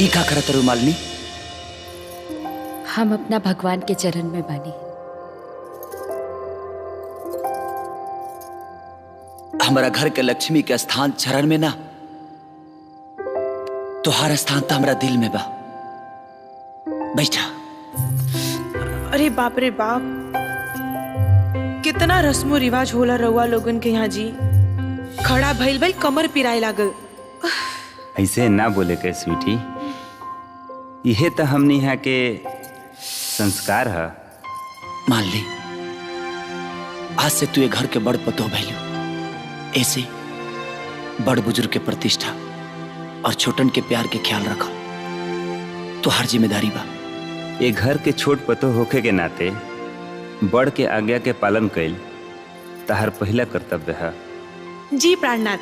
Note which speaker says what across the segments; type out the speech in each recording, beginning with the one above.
Speaker 1: ई का करत रू मालिनी?
Speaker 2: हम अपना भगवान के चरण में बानी।
Speaker 1: हमारा घर के लक्ष्मी के स्थान चरण में ना, तुहार स्थान तो हमारा दिल में बा। बैठा।
Speaker 3: अरे बाप रे बाप, कितना रस्मो रिवाज होला रउआ लोगन के यहाँ जी। खड़ा भइल भइल कमर पिराए लागल।
Speaker 4: ऐसे ना बोले के स्वीटी, यह तो हमने यहाँ के संस्कार है।
Speaker 1: मान ली आज से तू ये घर के बड़ पतो भैलू। ऐसे बड़ बुजुर्ग के प्रतिष्ठा और छोटन के प्यार के ख्याल रखो, तो हर जिम्मेदारी बा।
Speaker 4: ये घर के छोट पतो होखे के नाते बड़ के आज्ञा के पालन कैल तहर पहला कर्तव्य है।
Speaker 3: जी प्राणनाथ,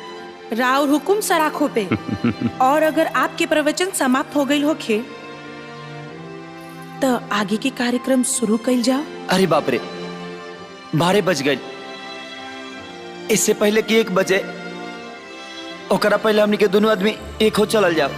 Speaker 3: राउर हुकुम सराखों पे। और अगर आपके प्रवचन समाप्त हो गई होखे तो आगे के कार्यक्रम शुरू कइल जाओ।
Speaker 1: अरे बाप रे, 12 बज गए। इससे पहले कि 1 बजे ओकरा पहले हमनी के दोनों आदमी एक हो चलल जाओ।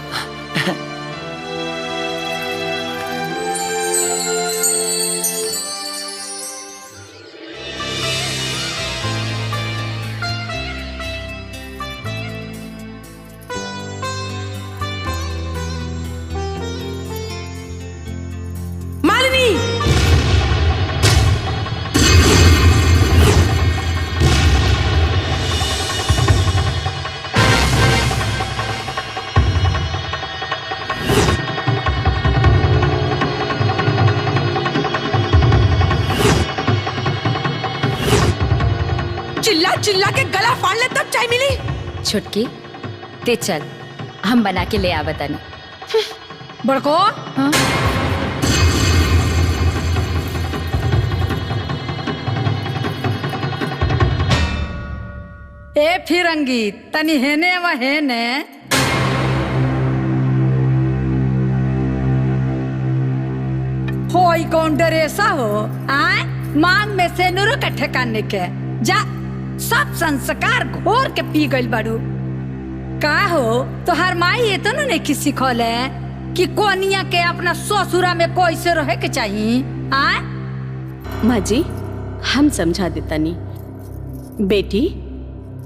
Speaker 3: चिल्ला चिल्ला के गला फाड़ ले तब चाय मिली।
Speaker 2: छुटकी ते चल, हम बना के ले आवतानी।
Speaker 5: बड़को
Speaker 2: हाँ?
Speaker 5: ए फिरंगी तनी हेने व हेने। होई कौन डरेसा हो? आए मांग में से नुरु के ठेकाने के जा, सब संस्कार घोर के पी गइल बाड़ू। का हो तोहार माई ये तो नहीं की सिखौले कि कोनिया के अपना ससुरा में कैसे रहे के चाहिए? आए
Speaker 6: माँ जी, हम समझा देतानी। बेटी,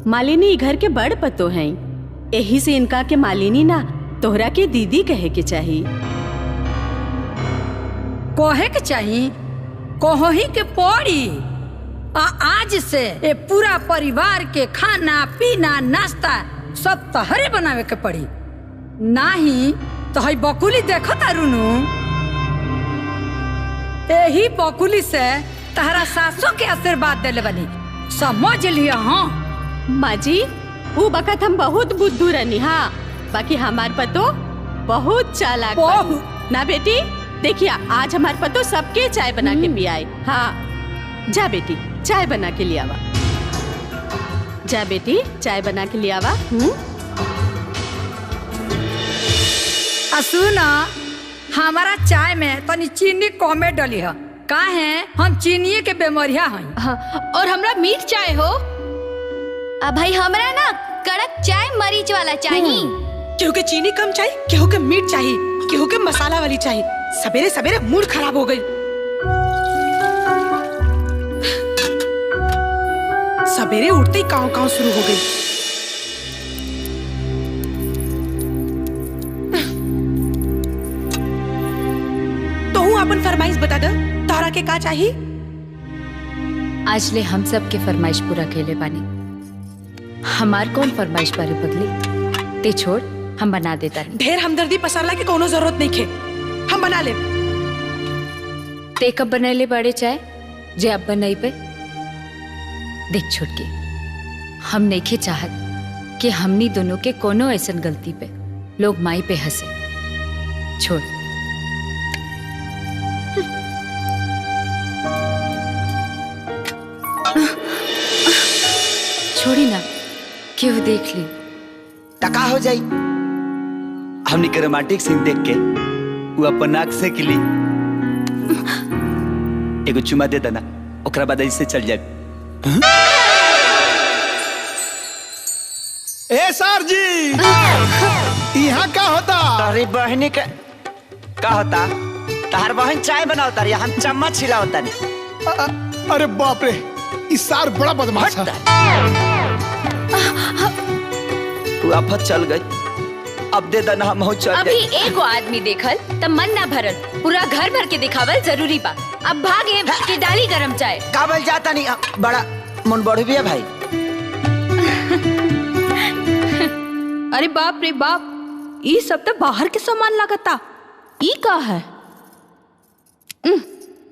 Speaker 6: मालिनी घर के बड़ पतो हैं, यही से इनका के मालिनी ना तोहरा के दीदी कहे के चाहिए।
Speaker 5: कोहे के चाहिए, कोहो ही के पड़ी। आज से ये पूरा परिवार के खाना पीना नाश्ता सब तहरे बनावे के पड़ी। नहीं तो हई बकुली देखो तारुनु, यही बकुली से तहरा सासों के आशीर्वाद देले बनी, समझ लिया। हाँ
Speaker 6: माँ जी, वो बखत हम बहुत बुद्धू रहनी। हाँ, बाकी हमार पतो बहुत चालाक बा। ना बेटी, देखिए आज हमार पतो सबके चाय बना के पियाए। हाँ जा बेटी, चाय बना के ले आवा। जा बेटी, चाय बना के ले आवा।
Speaker 5: सुना, हमारा चाय में तनी चीनी कमे डली है। का है हम चीनी के बेमरिया हैं।
Speaker 7: हाँ, और हमरा मीठ चाय हो। भाई हमरा ना कड़क चाय मरीच वाला चाहिए।
Speaker 3: केहू के चीनी कम चाहिए, केहू के मीठ चाहिए, केहू के मसाला वाली चाहिए। सवेरे सवेरे मूड खराब हो गई। सवेरे उठते ही काव काव शुरू हो गई। तो हूँ अपन फरमाइश बता दे, तारा के का चाहिए?
Speaker 2: आज ले हम सब के फरमाइश पूरा कैले बानी। हमार कौन फरमाइश बारे पगली? ते छोड़, हम बना देता नहीं।
Speaker 3: ढेर हमदर्दी पसारला के कोनो जरूरत नहीं खे, हम बना ले।
Speaker 2: ते कब बनैले बड़े चाय जे अब बनई पे? देख छुटकी, हम नहीं चाहत कि हमनी दोनों के कोनो ऐसन गलती पे लोग माई पे हंसे। छोड़। छोड़ी ना, क्यों देख ली
Speaker 1: टका हो जाई। हमनी के रोमांटिक सीन देख के वो अपन नाक से किली एगो चुमा दे देना, ओकरा बाद ऐसे चल जाए।
Speaker 8: ए सर जी, यहाँ का होता?
Speaker 1: अरे बहनी का का होता तार बहन चाय बनावता रे हम चम्मच हिलावता नहीं।
Speaker 8: अरे बाप रे इस सार बड़ा बदमाश है।
Speaker 1: तू आफत चल गई अब दे दना हम हो चल
Speaker 2: अभी
Speaker 1: गई।
Speaker 2: एगो आदमी देखल तब मन ना भरल, पूरा घर भर के दिखावल जरूरी बा। अब भागे के डाली गरम चाय।
Speaker 1: काबल जाता नहीं बड़ा मन बढ़ भी है भाई।
Speaker 3: अरे बाप रे बाप, ई सब तो बाहर के सामान लगता। ई का है?